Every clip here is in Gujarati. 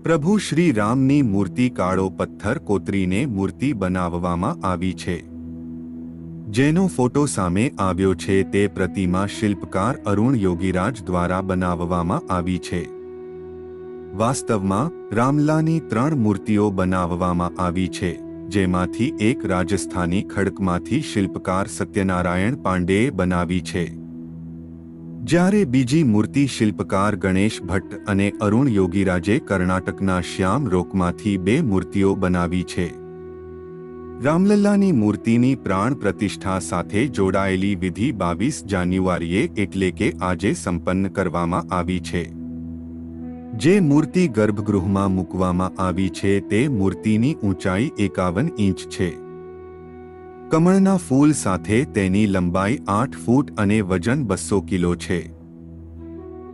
પ્રભુ શ્રી રામની મૂર્તિ કાળો પથ્થર કોતરીને મૂર્તિ બનાવવામાં આવી છે, જેનો ફોટો સામે આવ્યો છે તે પ્રતિમા શિલ્પકાર અરુણ યોગીરાજ દ્વારા બનાવવામાં આવી છે। વાસ્તવમાં રામલાની 3 મૂર્તિઓ બનાવવામાં આવી છે, જેમાંથી એક રાજસ્થાની ખડકમાંથી શિલ્પકાર સત્યનારાયણ પાંડેએ બનાવી છે, જ્યારે બીજી મૂર્તિ શિલ્પકાર ગણેશ ભટ્ટ અને અરુણ યોગીરાજે કર્ણાટકના શ્યામ રોકમાંથી 2 મૂર્તિઓ બનાવી છે। રામલલ્લાની મૂર્તિની પ્રાણ પ્રતિષ્ઠા સાથે જોડાયેલી વિધિ 22 જાન્યુઆરીએ એટલે કે આજે સંપન્ન કરવામાં આવી છે। જે મૂર્તિ ગર્ભગૃહમાં મૂકવામાં આવી છે તે મૂર્તિની ઊંચાઈ 51 ઇંચ છે। કમળના ફૂલ સાથે તેની લંબાઈ 8 ફૂટ અને વજન 200 કિલો છે।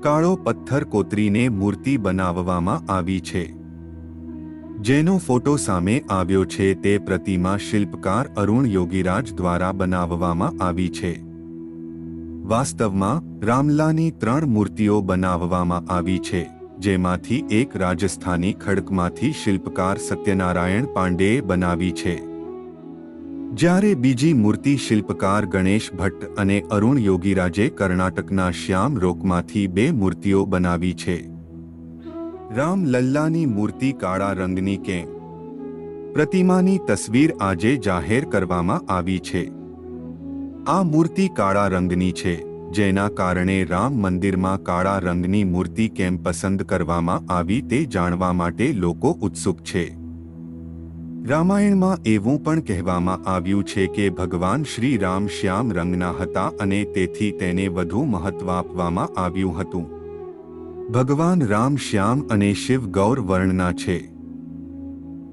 કાળો પથ્થર કોતરીને મૂર્તિ બનાવવામાં આવી છે, જેનો ફોટો સામે આવ્યો છે તે પ્રતિમા શિલ્પકાર અરુણ યોગીરાજ દ્વારા બનાવવામાં આવી છે। વાસ્તવમાં રામલાની 3 મૂર્તિઓ બનાવવામાં આવી છે, જેમાંથી એક રાજસ્થાની ખડકમાંથી શિલ્પકાર સત્યનારાયણ પાંડેએ બનાવી છે, જ્યારે બીજી મૂર્તિ શિલ્પકાર ગણેશ ભટ્ટ અને અરુણ યોગીરાજે કર્ણાટકના શ્યામ રોકમાંથી 2 મૂર્તિઓ બનાવી છે। રામલલ્લાની મૂર્તિ કાળા રંગની કેમ? પ્રતિમાની તસવીર આજે જાહેર કરવામાં આવી છે। આ મૂર્તિ કાળા રંગની છે, જેના કારણે રામ મંદિરમાં કાળા રંગની મૂર્તિ કેમ પસંદ કરવામાં આવી તે જાણવા માટે લોકો ઉત્સુક છે। રામાયણમાં એવું પણ કહેવામાં આવ્યું છે કે ભગવાન શ્રી રામ શ્યામ રંગના હતા અને તેથી તેને વધુ મહત્વ આપવામાં આવ્યું હતું। ભગવાન રામ શ્યામ અને શિવ ગૌર વર્ણના છે।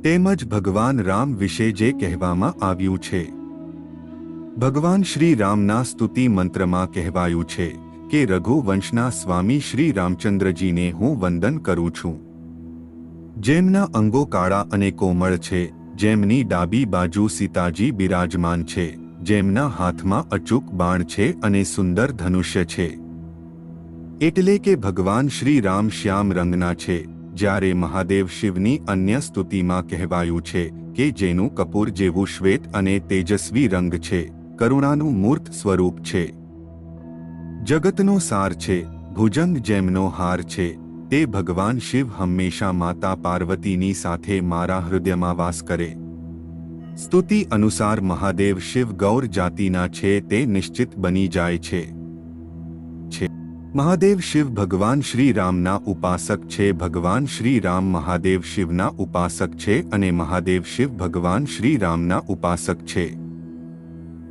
તેમજ ભગવાન રામ વિશે જે કહેવામાં આવ્યું છે, ભગવાન શ્રી રામના સ્તુતિ મંત્રમાં કહેવાયું છે કે રઘુવંશના સ્વામી શ્રી રામચંદ્રજીને હું વંદન કરું છું, જેમના અંગો કાળા અને કોમળ છે, જેમની ડાબી બાજુ સીતાજી બિરાજમાન છે, જેમના હાથમાં અચૂક બાણ છે અને સુંદર ધનુષ્ય છે। એટલે કે ભગવાન શ્રી રામ શ્યામ રંગના છે, જ્યારે મહાદેવ શિવની અન્ય સ્તુતિમાં કહેવાયું છે કે જેનું કપૂર જેવું શ્વેત અને તેજસ્વી રંગ છે, કરુણાનું મૂર્ત સ્વરૂપ છે, જગતનો સાર છે, ભુજંગ જેમનો હાર છે, તે ભગવાન શિવ હંમેશા માતા પાર્વતીની સાથે મારા હૃદયમાં વાસ કરે। સ્તુતિ અનુસાર મહાદેવ શિવ ગૌર જાતિના છે તે નિશ્ચિત બની જાય છે। મહાદેવ શિવ ભગવાન શ્રી રામના ઉપાસક છે, ભગવાન શ્રી રામ મહાદેવ શિવના ઉપાસક છે અને મહાદેવ શિવ ભગવાન શ્રી રામના ઉપાસક છે।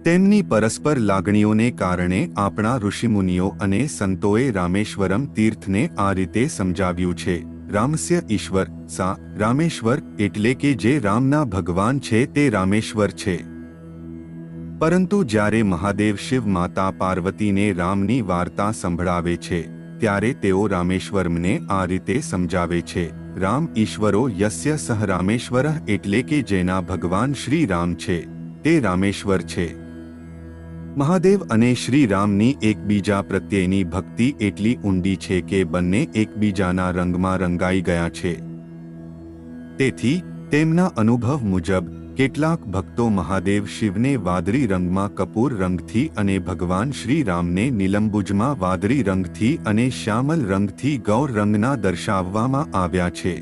તેમની પરસ્પર લાગણીઓને કારણે આપણા ઋષિમુનિઓ અને સંતોએ રામેશ્વરમ તીર્થને આ રીતે સમજાવ્યું છે, રામસ્ય ઈશ્વર સા રામેશ્વર, એટલે કે જે રામના ભગવાન છે તે રામેશ્વર છે। પરંતુ જ્યારે મહાદેવ શિવ માતા પાર્વતીને રામની વાર્તા સંભળાવે છે, ત્યારે તેઓ રામેશ્વરમને આ રીતે સમજાવે છે, રામ ઈશ્વરો યસ્ય સહ રામેશ્વર, એટલે કે જેના ભગવાન શ્રી રામ છે તે રામેશ્વર છે। મહાદેવ અને શ્રી રામની એકબીજા પ્રત્યેની ભક્તિ એટલી ઊંડી છે કે બંને એકબીજાના રંગમાં રંગાઈ ગયા છે। તેથી તેમના અનુભવ મુજબ કેટલાક ભક્તો મહાદેવ શિવને વાદળી રંગમાં કપૂર રંગથી અને ભગવાન શ્રી રામને નીલંબુજમાં વાદળી રંગથી અને શ્યામલ રંગથી ગૌર રંગના દર્શાવવામાં આવ્યા છે।